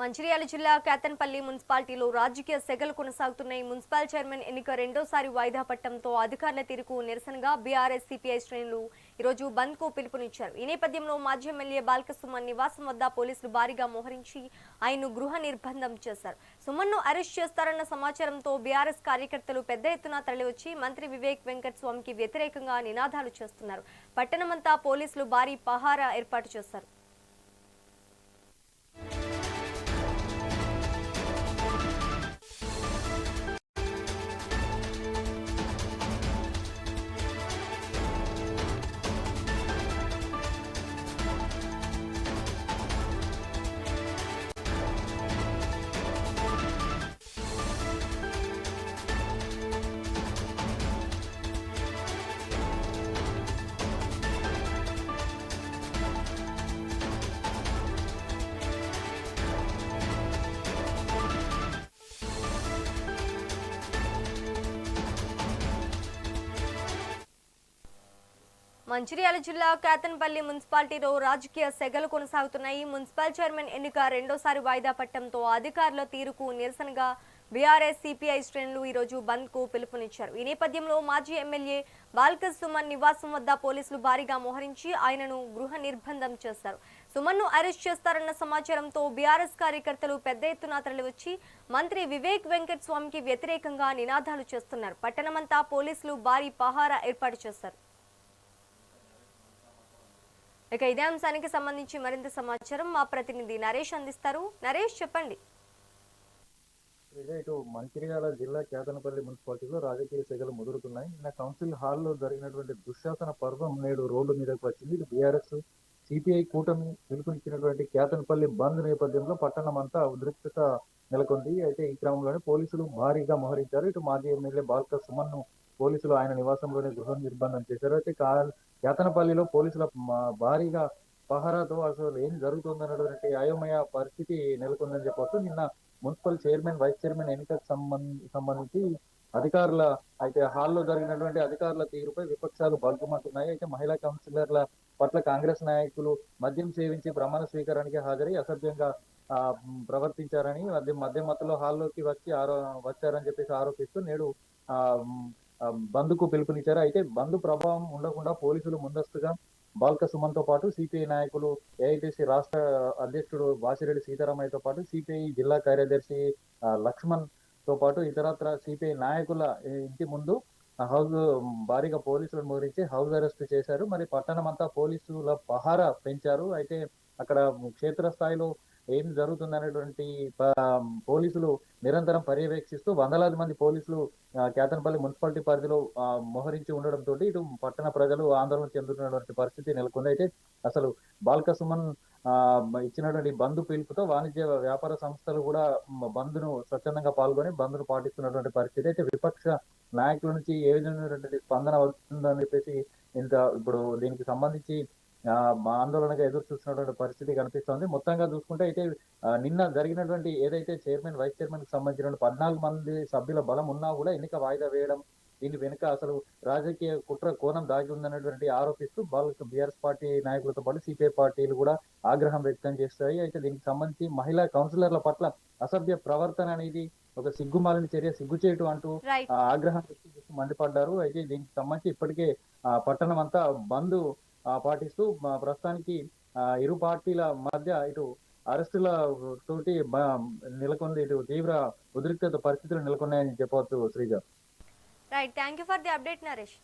మంచిర్యాల జిల్లా కేతన్పల్లి మున్సిపాలిటీలో రాజకీయ సెగలు కొనసాగుతున్నాయి. మున్సిపల్ చైర్మన్ ఎన్నిక రెండోసారి వాయిదా పట్టడంతో అధికారుల తీరుకు నిరసనగా బీఆర్ఎస్ సిపిఐ శ్రేణులు ఈరోజు బంద్ కు పిలుపునిచ్చారు. ఈ నేపథ్యంలో మాజీ ఎమ్మెల్యే బాల్కసుమన్ నివాసం వద్ద పోలీసులు భారీగా మోహరించి ఆయన్ను గృహ నిర్బంధం చేశారు. సుమన్ను అరెస్ట్ చేస్తారన్న సమాచారంతో బీఆర్ఎస్ కార్యకర్తలు పెద్ద ఎత్తున తరలివచ్చి మంత్రి వివేక్ వెంకట్ స్వామికి వ్యతిరేకంగా నినాదాలు చేస్తున్నారు. పట్టణమంతా పోలీసులు భారీ పహారా ఏర్పాటు చేశారు. మంచిర్యాల జిల్లా కేతన్పల్లి మున్సిపాలిటీలో రాజకీయ సెగలు కొనసాగుతున్నాయి. మున్సిపల్ చైర్మన్ ఎన్నిక రెండోసారి వాయిదా పట్టడంతో అధికారుల తీరుకు నిరసనగా బీఆర్ఎస్ సిపిఐ శ్రేణులు ఈరోజు బంద్ కు పిలుపునిచ్చారు. ఈ నేపథ్యంలో మాజీ ఎమ్మెల్యే బాల్కసుమన్ నివాసం వద్ద పోలీసులు భారీగా మోహరించి ఆయనను గృహ నిర్బంధం చేశారు. సుమన్ను అరెస్ట్ చేస్తారన్న సమాచారంతో బీఆర్ఎస్ కార్యకర్తలు పెద్ద ఎత్తున తరలివచ్చి మంత్రి వివేక్ వెంకట్ స్వామికి వ్యతిరేకంగా నినాదాలు చేస్తున్నారు. పట్టణమంతా పోలీసులు భారీ పహారా ఏర్పాటు చేశారు. ఇక ఇదే అంశానికి సంబంధించి మరింత సమాచారం మా ప్రతినిధి నరేష్ అందిస్తారు. నరేష్, చెప్పండి. ఇటు మంచిర్యాల జిల్లా కేతనపల్లి మున్సిపాలిటీలో రాజకీయ సెగలు ముదురుతున్నాయి. నిన్న కౌన్సిల్ హాల్లో జరిగినటువంటి దుశ్శాసన పర్వం నేడు రోడ్డు మీదకు వచ్చింది. ఇటు బీఆర్ఎస్ సిపిఐ కూటమి పిలుపునిచ్చినటువంటి కేతనపల్లి బంద్ నేపథ్యంలో పట్టణం అంతా ఉద్రిక్తత నెలకొంది. అయితే ఈ క్రమంలోనే పోలీసులు భారీగా మోహరించారు. ఇటు మాజీ ఎమ్మెల్యే బాల్క సుమన్ ను పోలీసులు ఆయన నివాసంలోనే గృహ నిర్బంధం చేశారు. అయితే కేతనపల్లిలో పోలీసుల భారీగా పహరాతో అసలు ఏం జరుగుతుందన్నటువంటి అయోమయ పరిస్థితి నెలకొందని చెప్పవచ్చు. నిన్న మున్సిపల్ చైర్మన్, వైస్ చైర్మన్ ఎన్నికకు సంబంధించి అధికారుల అయితే హాల్లో జరిగినటువంటి అధికారుల తీరుపై విపక్షాలు బగ్గుమంటున్నాయి. అయితే మహిళా కౌన్సిలర్ల పట్ల కాంగ్రెస్ నాయకులు మద్యం సేవించి ప్రమాణ స్వీకారానికి హాజరై అసభ్యంగా ప్రవర్తించారని, మద్యం మత్తులో హాల్లోకి వచ్చారని చెప్పేసి ఆరోపిస్తూ నేడు బంద్కు పిలుపునిచ్చారు. అయితే బంద్ ప్రభావం ఉండకుండా పోలీసులు ముందస్తుగా బాల్క సుమన్ తో పాటు సిపిఐ నాయకులు, ఏఐటీసీ రాష్ట్ర అధ్యక్షుడు వాసిరెడ్డి సీతారామయ్యతో పాటు సిపిఐ జిల్లా కార్యదర్శి లక్ష్మణ్ తో పాటు ఇతరత్ర సిపిఐ నాయకుల ఇంటి ముందు హౌస్ భారీగా పోలీసులను మోహరించి హౌస్ అరెస్ట్ చేశారు. మరి పట్టణం అంతా పోలీసుల పహారా పెంచారు. అయితే అక్కడ క్షేత్రస్థాయిలో ఏం జరుగుతుందనేటువంటి పోలీసులు నిరంతరం పర్యవేక్షిస్తూ వందలాది మంది పోలీసులు కేతనపల్లి మున్సిపాలిటీ పరిధిలో మోహరించి ఉండడంతో ఇటు పట్టణ ప్రజలు ఆందోళన చెందుతున్నటువంటి పరిస్థితి నెలకొంది. అయితే అసలు బాల్క సుమన్ ఇచ్చినటువంటి బంద్ పిలుపుతో వాణిజ్య వ్యాపార సంస్థలు కూడా బంద్ను స్వచ్ఛందంగా పాల్గొని బంద్ను పాటిస్తున్నటువంటి పరిస్థితి. అయితే విపక్ష నాయకుల నుంచి ఏ విధమైనటువంటి స్పందన వస్తుందని చెప్పేసి ఇప్పుడు దీనికి సంబంధించి ఆందోళనగా ఎదురు చూస్తున్నటువంటి పరిస్థితి కనిపిస్తోంది. మొత్తంగా చూసుకుంటే అయితే నిన్న జరిగినటువంటి ఏదైతే చైర్మన్, వైస్ చైర్మన్ కి సంబంధించిన 14 మంది సభ్యుల బలం ఉన్నా కూడా ఎన్నిక వాయిదా వేయడం, దీని వెనుక అసలు రాజకీయ కుట్ర కోణం దాగి ఉందన్నటువంటి ఆరోపిస్తూ బీఆర్ఎస్ పార్టీ నాయకులతో పాటు సిపిఐ పార్టీలు కూడా ఆగ్రహం వ్యక్తం చేస్తాయి. అయితే దీనికి సంబంధించి మహిళా కౌన్సిలర్ల పట్ల అసభ్య ప్రవర్తన అనేది ఒక సిగ్గుమాలిన చర్య, సిగ్గుచేటు అంటూ ఆగ్రహం వ్యక్తం చేస్తూ మండిపడ్డారు. అయితే దీనికి సంబంధించి ఇప్పటికే పట్టణం అంతా బంద్ పాటిస్తూ ప్రస్తుతానికి ఇరు పార్టీల మధ్య ఇటు అరెస్టుల తోటి నెలకొంది, ఇటు తీవ్ర ఉద్రిక్తత పరిస్థితులు నెలకొన్నాయని చెప్పవచ్చు. Sreeja, right, thank you for the update Naresh.